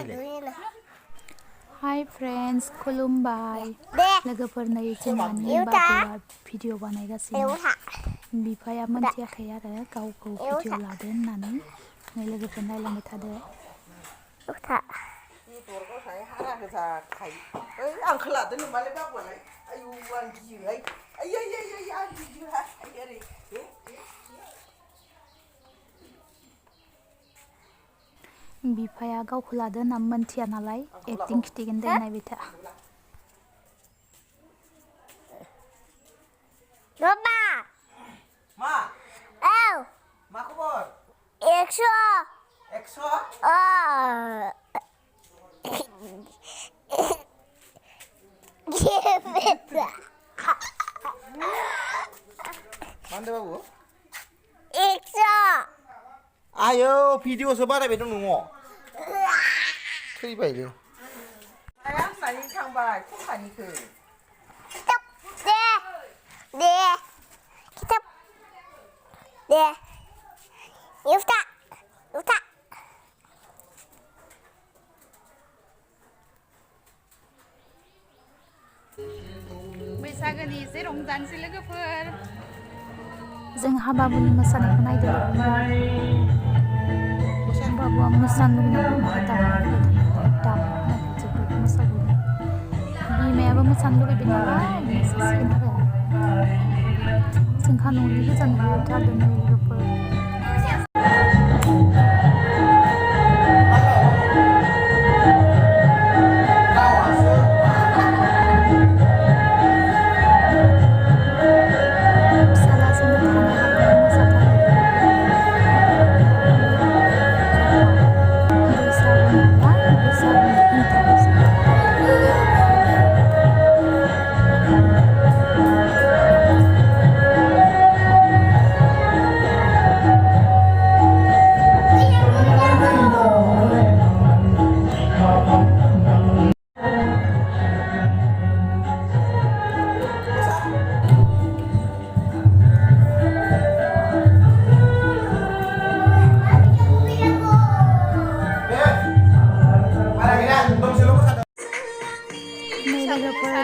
Hi friends, खुलुमबाय लोगोफोरनो जोंहानि बाबुआ भिडिअ बानायगासिनो बिफाया मोनथियाखै आरो गावखौ भिडिअ लादो होननानै लोगोफोर नायलांबाय थादो आंखौ लादो नोंमालाय बाबुआलाय आयु आं गियोहाय आं गियोहाय बिफाया गावखौ लादो होनना मोनथिया नालाय एक्टिं खिथिगोन दे नायबाय था Bapak. Ma. Oh. Ma खबर? 100. 100? Oh. Gimana? Mana babu? 100. Ayo video sebarang betul nunggu. Kiri baik. Ayam nani kang baik, kok kani ke? Kitab. Deh. Kitab. Deh. Yufta. बैसागोनि एसे रंजानोसै लोगोफोर जोंहा बाबुनि मोसानायखौ नायदो बाबुआ मोसानो जोबोद मोसागौ बिमायाबो मोसानो लुगैबाय नालाय मोसासिगोन आरो जोंहा न'नि गोजान नुथारदों लोगोफोर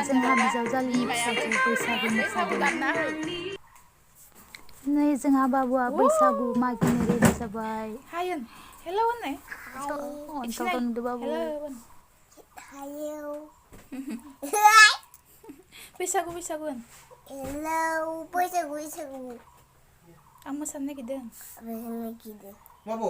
जोंहा बिजावजालिनि फिसाजो बैसागु मोसादों नै जोंहा बाबुआ बैसागु मागिनो रेडि जाबाय हायन हेलौ होननाय अन्थाव नुदो बाबु Hayo. बैसागु Hello, बैसागु आं मोसानो नागिरदों Babu.